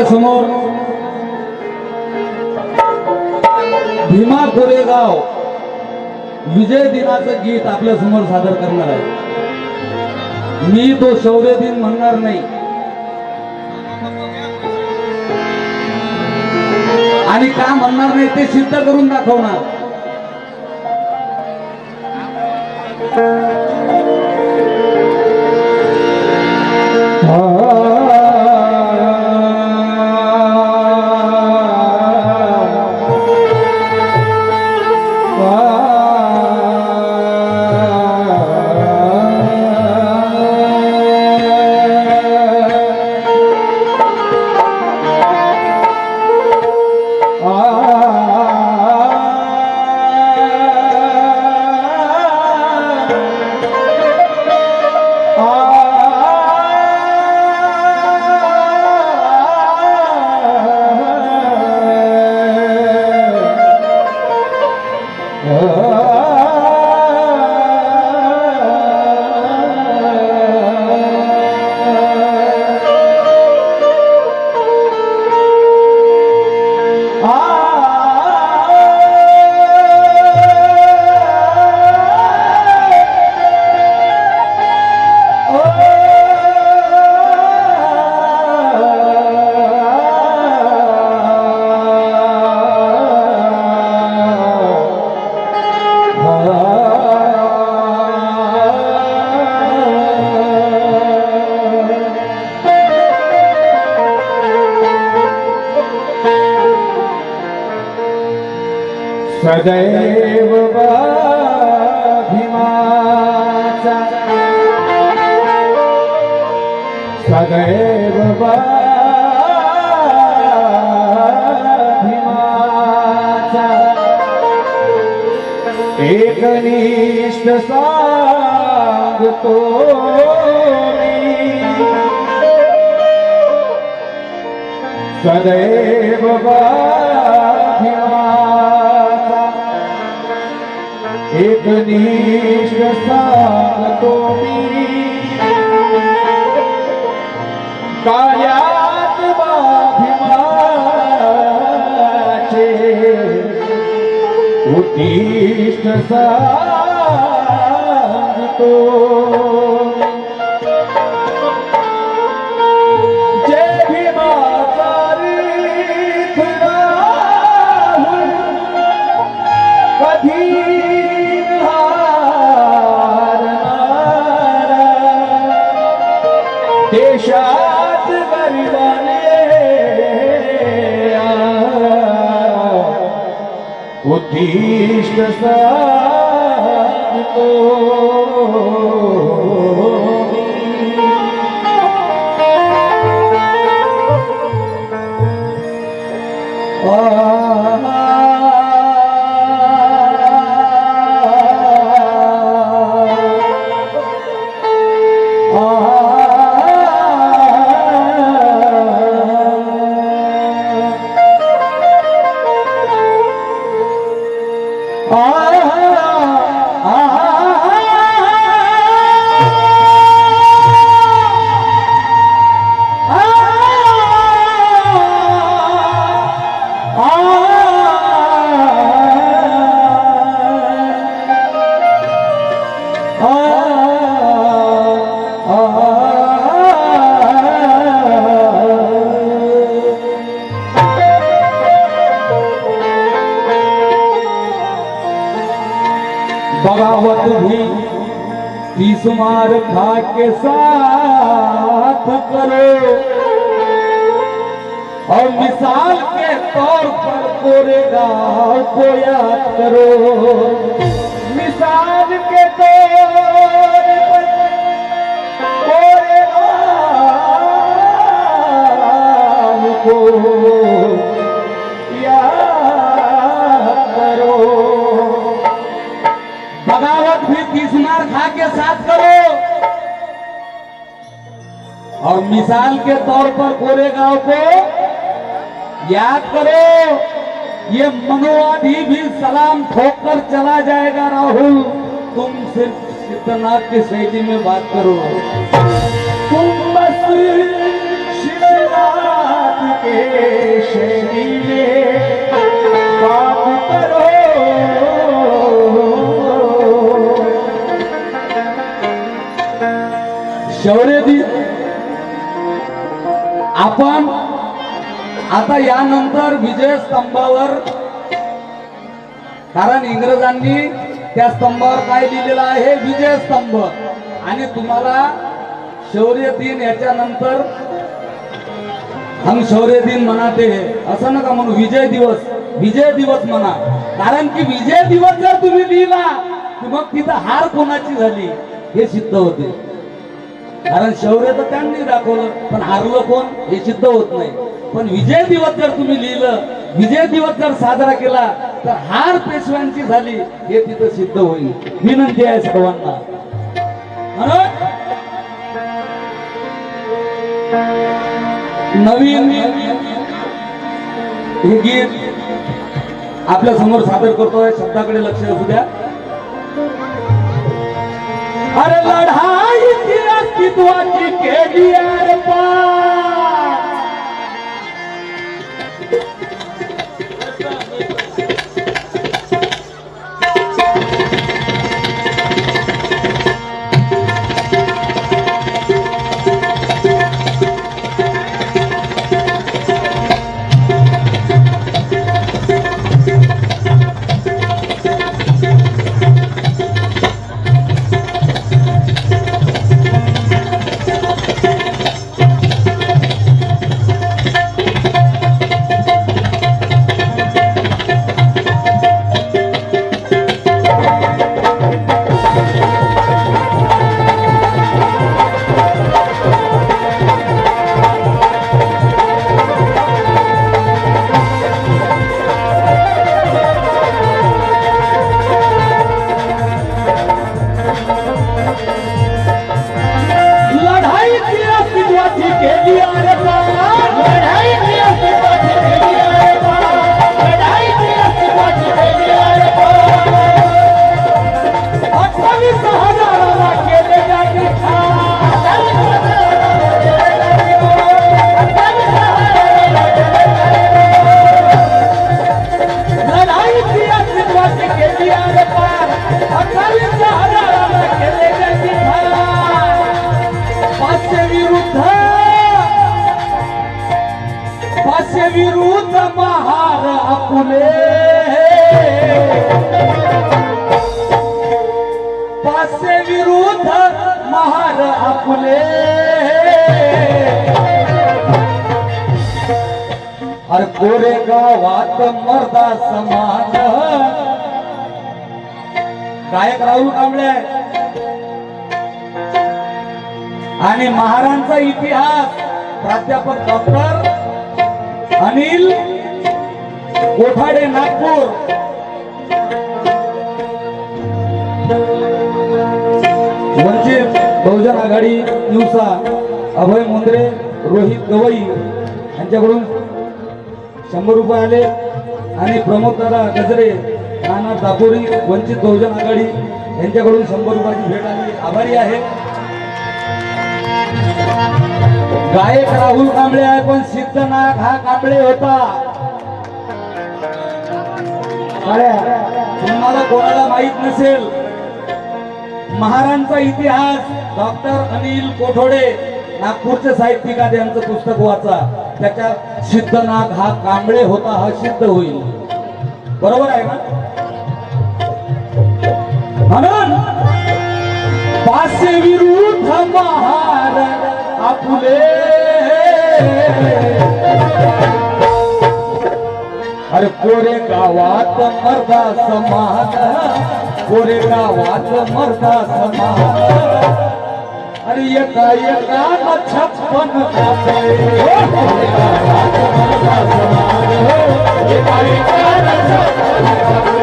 आपल्या समोर भीमा कोरेगाव विजय दिनाचं गीत आपल्या समोर सादर करणार आहे। मी तो शौर्य दिन म्हणणार नाही आणि का म्हणणार नाही ते सिद्ध करून दाखवणार। सदैव भीमाचा सदैव भीमाचा एकनिष्ठ सांगतो मी सदैव एकनिष्ठ सांगतो मी काल्यात भीमाचे उद्दिष्ट सांगतो। जय भीमाचा रीत राहुल कधी देशात गरिबाने उद्दिष्ट सांगतो। बगावत भी 30 मार खा के साथ करो और मिसाल के तौर पर कोरेगांव को याद करो। मिसाल के तौर पर कोरेगांव को याद करो। बगावत भी 30 मार खा के साथ करो और मिसाल के तौर पर कोरेगांव को याद करो। ये मनोवादी भी सलाम ठोककर चला जाएगा राहुल, तुम सिर्फ सिद्धनाथ की शैली में बात करो। तुम बस शिवनाथ केश नीले पाप करो शौर्य दिन आपण आता यानंतर विजय स्तंभावर, कारण इंग्रजांनी त्या स्तंभावर काय लिहिलेलं आहे, विजय स्तंभ, आणि तुम्हाला शौर्य दिन याच्यानंतर हम शौर्य दिन मनाते हैं असं नका म्हणू, विजय दिवस म्हणा. कारण की विजय दिवस जर तुम्ही लिहिला तर मग तिथं हार कोणाची झाली हे सिद्ध होते. कारण शौर्य तर त्यांनी दाखवलं पण हारलं कोण हे सिद्ध होत नाही. पण विजय दिवस जर तुम्ही लिहिलं, विजय दिवस जर साजरा केला तर हार पेशव्यांची झाली हे तिथं सिद्ध होईल. विनंती आहे सर्वांना. नवीन हे गीत आपल्या समोर सादर करतोय, शब्दाकडे लक्ष असू द्या. अरे लढाई अस्तित्वाची केली अरे पार, विरुद्ध महार आपुले, पाचशे विरुद्ध महार आपुले. अरे कोरेगावात मर्दा समान. गायक राहुल कांबळे आणि महारांचा इतिहास प्राध्यापक डॉक्टर अनिल कोठाडे नागपूर. वंचित बहुजन आघाडी दिवसा अभय मुंद्रे, रोहित गवई यांच्याकडून 100 रुपये आले आणि प्रमोद दादा गजरे, नाना दापोरी, वंचित बहुजन आघाडी यांच्याकडून 100 रुपयाची भेट आली. आभारी आहे. गायक राहुल कांबळे आहे पण सिद्धनाथ हा कांबळे होता. तुम्हाला कोणाला माहित नसेल, महारांचा इतिहास डॉक्टर अनिल कोठोडे नागपूरचे साहित्यिक आहेत, यांचं पुस्तक वाचा. त्याच्यात सिद्धनाथ हा कांबळे होता हा सिद्ध होईल. बरोबर आहे ना? म्हणून पाचशे विरुद्ध महार आपुले. अरे कोरेगावात मर्दा समान, कोरेगावात मर्दा समान. अरे एका 56 कापे. कोरेगावात मर्दा समान, एका 56 कापे.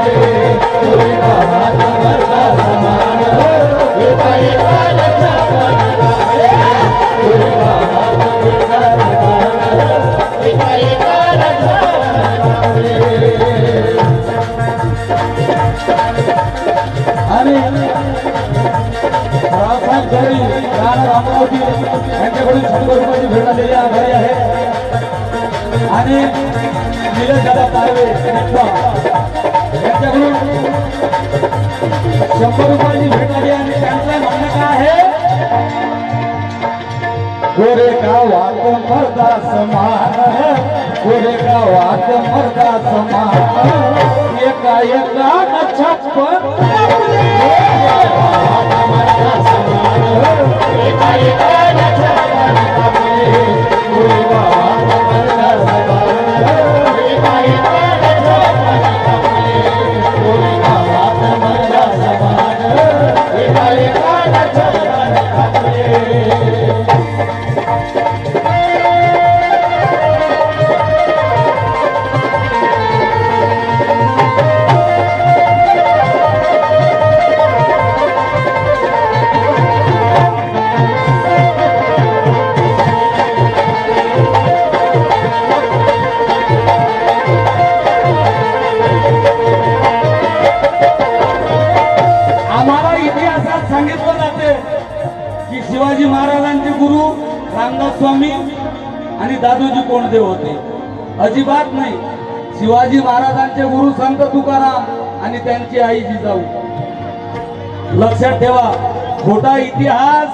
कोरेगावात मर्दा समान, एका 56 कापे. आणि रावसाहेब यांच्याकडून 100 रुपयाची भेट आलेली आभारी आहे. आणि निलेश दादा तारवे यांच्याकडून 100 रुपयाची भेट आली आणि त्यांचं म्हणणं काय आहे, गोरेगावात मर्दा समान, गोरेगावात मर्दा समान, एका एका छप्पन सांगितलं जाते की शिवाजी महाराजांचे गुरु रामदास स्वामी आणि दादोजी कोंडदेव होते. अजिबात नाही. शिवाजी महाराजांचे गुरु संत तुकाराम आणि त्यांची आई जिजाऊ. लक्षात ठेवा, खोटा इतिहास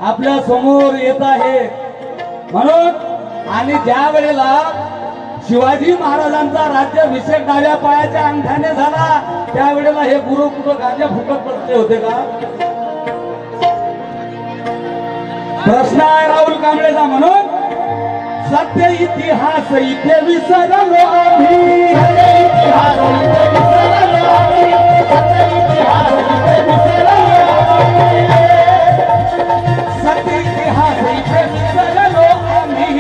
आपल्या समोर येत आहे. म्हणून आणि ज्या वेळेला शिवाजी महाराजांचा राज्याभिषेक डाव्या पायाच्या अंगठ्याने झाला त्यावेळेला हे गुरु कुठं गांजा फुकत बसले होते का? प्रश्न आहे राहुल कांबळेचा. म्हणून सत्य इतिहास इथे विसरलो आम्ही, सत्य इतिहास इथे विसरलो आम्ही, सत्य इतिहास इथे विसरलो आम्ही, सत्य इतिहास इथे विसरलो आम्ही.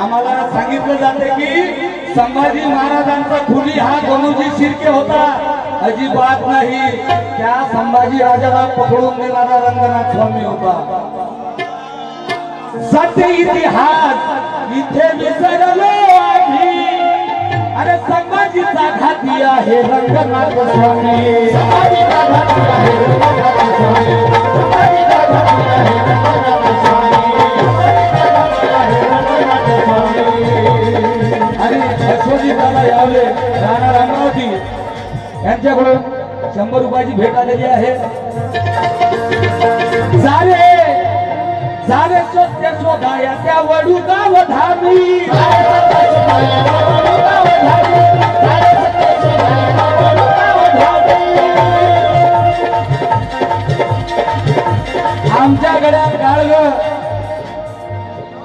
आम्हाला सांगितलं जाते की संभाजी महाराजांचा खुनी हा गणोजी शिर्के होता. अजिबात नाही. त्या संभाजी राजाला पकडून देणारा रंगनाथ स्वामी होता. सत्य इतिहास इथे विसरलो आम्ही. अरे संभाजीचा घाती आहे रंगनाथ स्वामी, संभाजीचा घाती आहे रंगनाथ स्वामी, संभाजीचा घाती आहे रंगनाथ स्वामी, संभाजीचा घाती आहे रंगनाथ स्वामी. आणि अश्वजित दादा यावले राहणार अमरावती यांच्याकडून 100 रुपयाची भेट आलेली आहे. सारे सारे सत्य शोधाया त्या वडूगाव धामी, आमच्या गड्यात गाळग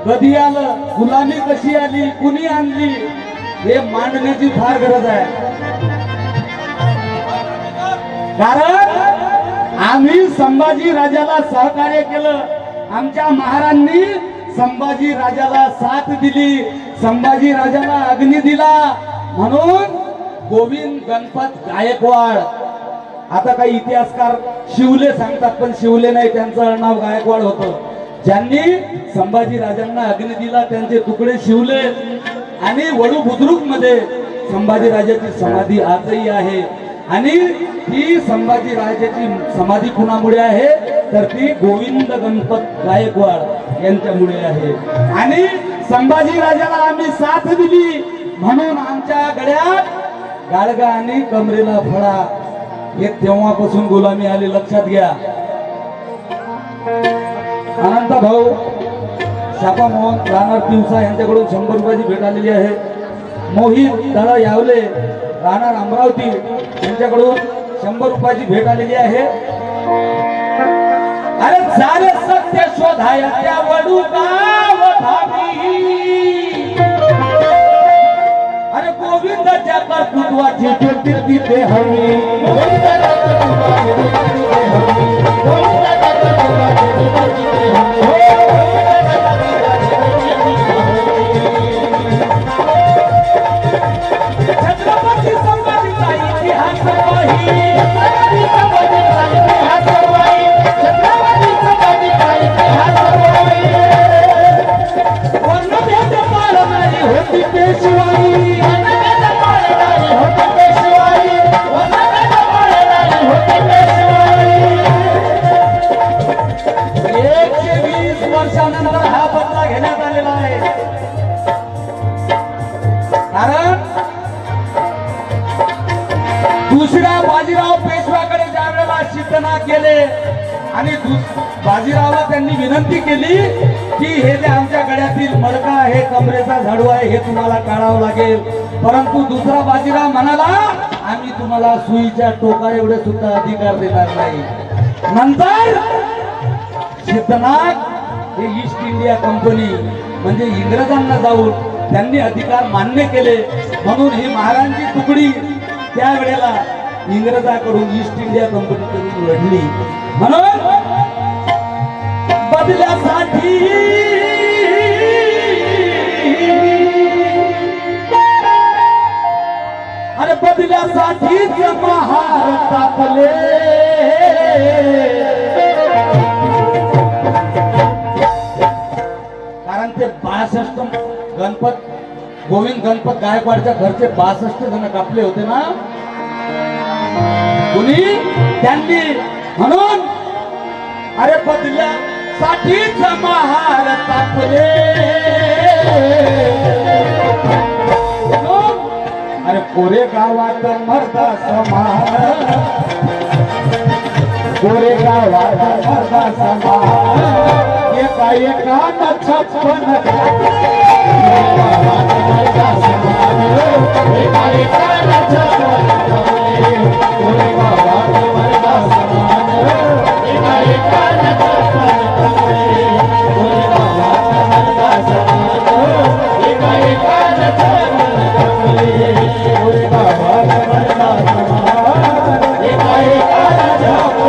कधी आलं, गुलामी कशी आली, कुणी आणली, हे मांडण्याची फार गरज आहे. कारण आम्ही संभाजी राजाला सहकार्य केलं. आमच्या महाराजांनी संभाजी राजाला साथ दिली, संभाजी राजाला अग्नी दिला. म्हणून गोविंद गणपत गायकवाड, आता काही इतिहासकार शिवले सांगतात पण शिवले नाही, त्यांचं नाव गायकवाड होतं. ज्यांनी संभाजी राजांना अग्नी दिला त्यांचे तुकडे शिवले. आणि वडू बुद्रुक मध्ये संभाजी राजाची समाधी आजही आहे. आणि ती संभाजी राजाची समाधी कुणामुळे आहे तर ती गोविंद गणपत गायकवाड यांच्यामुळे आहे. आणि संभाजी राजाला आम्ही साथ दिली म्हणून आमच्या गड्यात गाडगा आणि कमरेला फळा, हे तेव्हापासून गुलामी आली. लक्षात घ्या. अनंत भाऊ शापा मोहन राहणार तिवसा यांच्याकडून 100 रुपयाची भेट आलेली आहे. मोहित दादा यावले राहणार अमरावती यांच्याकडून 100 रुपयाची भेट आलेली आहे. अरे सारे सत्य शोधाया त्या वडूगाव धामी, अरे गोविंदाच्या कर्तृत्वाची कीर्ती तिथे हवी, गोविंदाच्या कर्तृत्वाची कीर्ती तिथे हवी, गोविंदाच्या कर्तृत्वाची कीर्ती तिथे हवी. छत्रपती संभाजीचा इतिहास वही, छत्रपती संभाजीचा इतिहास वही, छत्रपती संभाजीचा इतिहास वही. वर्णभेद पाळणारी होती पेशवाई, वर्णभेद पाळणारी होती पेशवाई, वर्णभेद पाळणारी होती पेशवाई. कारण दुसऱ्या बाजीराव पेशव्याकडे ज्या वेळेला शिकना केले आणि बाजीरावला त्यांनी विनंती केली की हे जे आमच्या गळ्यातील मडका आहे, कमरेचा झाडू आहे, हे तुम्हाला काढावं लागेल. परंतु दुसरा बाजीराव म्हणाला आम्ही तुम्हाला सुईच्या टोका एवढे सुद्धा अधिकार देणार नाही. नंतर सिद्धनाथ हे ईस्ट इंडिया कंपनी म्हणजे इंग्रजांना जाऊन त्यांनी अधिकार मान्य केले. म्हणून ही महाराजांची तुकडी त्यावेळेला इंग्रजाकडून ईस्ट इंडिया कंपनीकडून लढली. म्हणून बदल्यासाठी अरे बदल्यासाठीच महार तापले. कारण ते 62 गणपत गोविंद गणपत गायकवाडच्या घरचे 62 जण कापले होते ना कुणी त्यांनी. म्हणून अरे बदल्यासाठीच महार तापले. अरे कोरेगावात मर्दा समान, कोरेगावात मर्दा समान, एका एकानं 56 मर्दा समान, एका एकानं 56 कोरेगावात मर्दा समान, एका एकानं 56 कोरेगावात मर्दा समान, एका एकानं 56 कोरेगावात मर्दा समान, एका एकानं 56.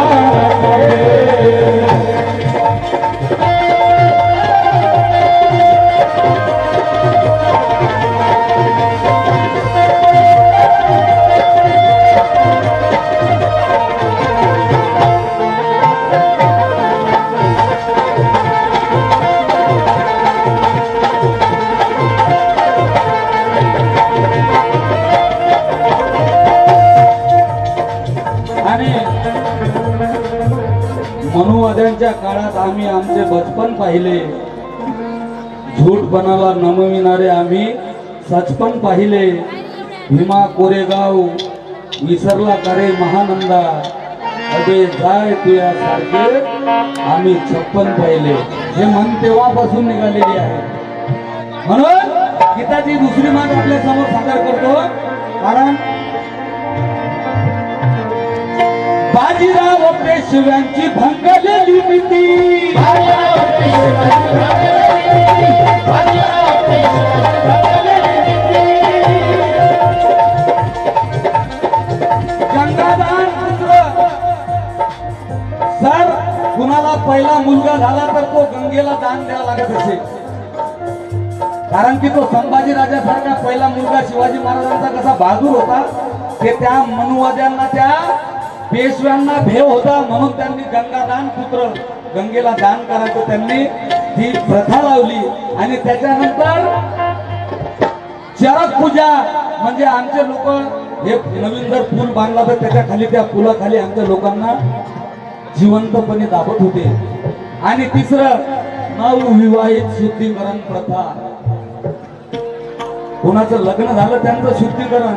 मनुवाद्यांच्या काळात आम्ही आमचे बचपन पाहिले, झूटपणाला नमविणारे आम्ही सचपन पाहिले. भीमा कोरेगाव विसरला करे महानंदा, अबे जाय तुया सारखे आम्ही 56 पाहिले. हे मन तेव्हापासून निघालेली आहे. म्हणून गीताची दुसरी मान आपल्या समोर सादर करतो. कारण बाजीराव पेशव्यांची भंगलेली नीती, गंगादान पुत्र. सर कुणाला पहिला मुलगा झाला तर तो गंगेला दान द्यावा लागत असे. कारण की तो संभाजी राजासारखा पहिला मुलगा शिवाजी महाराजांचा कसा बहादूर होता ते त्या मनुवाद्यांना त्या पेशव्यांना भेव होता. म्हणून त्यांनी गंगादान पुत्र गंगेला दान करायचं त्यांनी ही प्रथा लावली. आणि त्याच्यानंतर चरक पूजा म्हणजे आमचे लोक हे नवीन जर पूल बांधला तर त्याच्या खाली त्या पुलाखाली आमच्या लोकांना जिवंतपणे दाबत होते. आणि तिसरं नवविवाहित शुद्धीकरण प्रथा. कोणाचं लग्न झालं त्यांचं शुद्धीकरण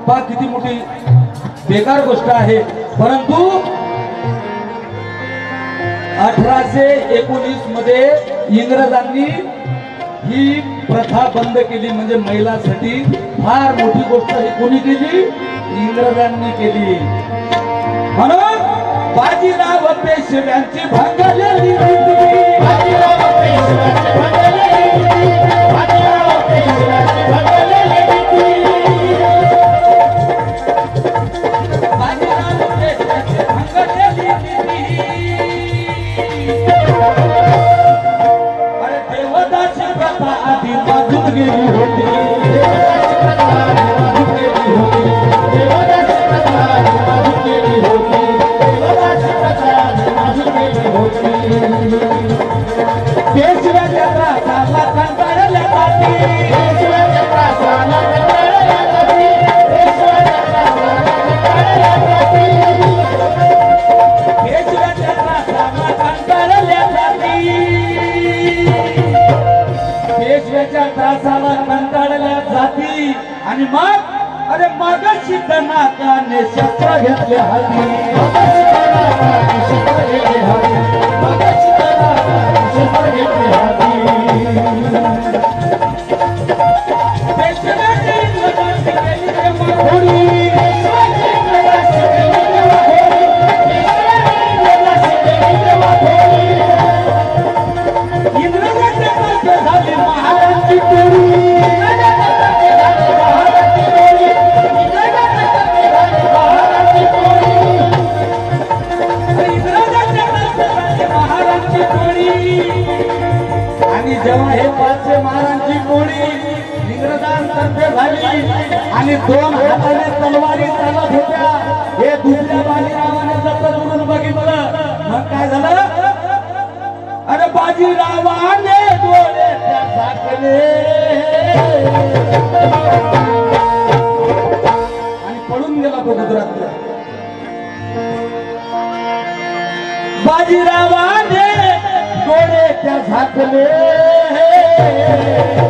पहा किती मोठी बेकार गोष्ट आहे. परंतु 1819 मध्ये इंग्रजांनी ही प्रथा बंद केली. म्हणजे महिलांसाठी फार मोठी गोष्ट ही कोणी केली? इंग्रजांनी केली. म्हणून बाजीराव पेशव्यांची भंगलेली नीती, बाजीराव पेशव्यांची भंगलेली नीती, बाजीराव पेशव्यांची भंगलेली नीती, बाजीराव पेशव्यांची भंगलेली नीती. अरे देवदासी प्रथा आधी बाजूत गेली होती, पेशव्याच्या त्रासाला कंटाळल्या जाती, आणि मग अरे मग शिकनाकाने शस्त्र घेतले हाती जेव्हा हे पाचशे महाराजांची टोळी इंग्रजांतर्फे झाली आणि दोन हाताने तलवारी चालत होत्या हे दुसऱ्या बाजीरावाने जसं दुरून बघितलं मग काय झालं अरे बाजीरावाने डोळे त्या झाकले आणि पळून गेला तो गुजरातला बाजीरावाने डोळे त्या झाकले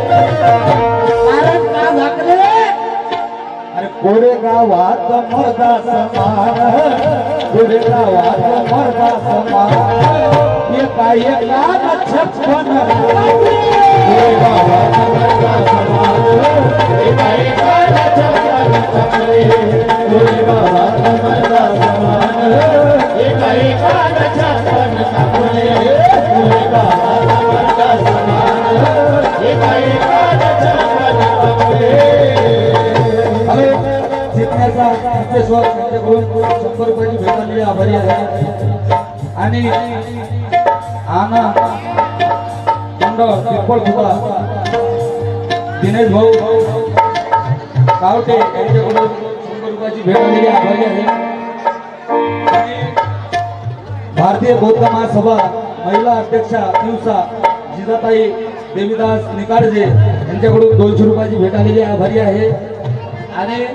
कारण का झाकले अरे कोरेगावात मर्दा समान कोरेगावात मर्दा समान एका एका छप्पन कोरेगावात मर्दा समान एका एका छप्पन कोरेगावात मर्दा समान एका एका छप्पन शंभर रुपयाची भेटली आभारी आहे आणि दिनेश भाऊ कावटे यांच्याकडून 100 रुपयाची भेट दिली आभारी आहे भारतीय बौद्ध महासभा महिला अध्यक्षा दिवसा जिजाताई देवीदास निकाळजे यांच्याकडून 200 रुपयाची भेट आलेली आभारी आहे आणि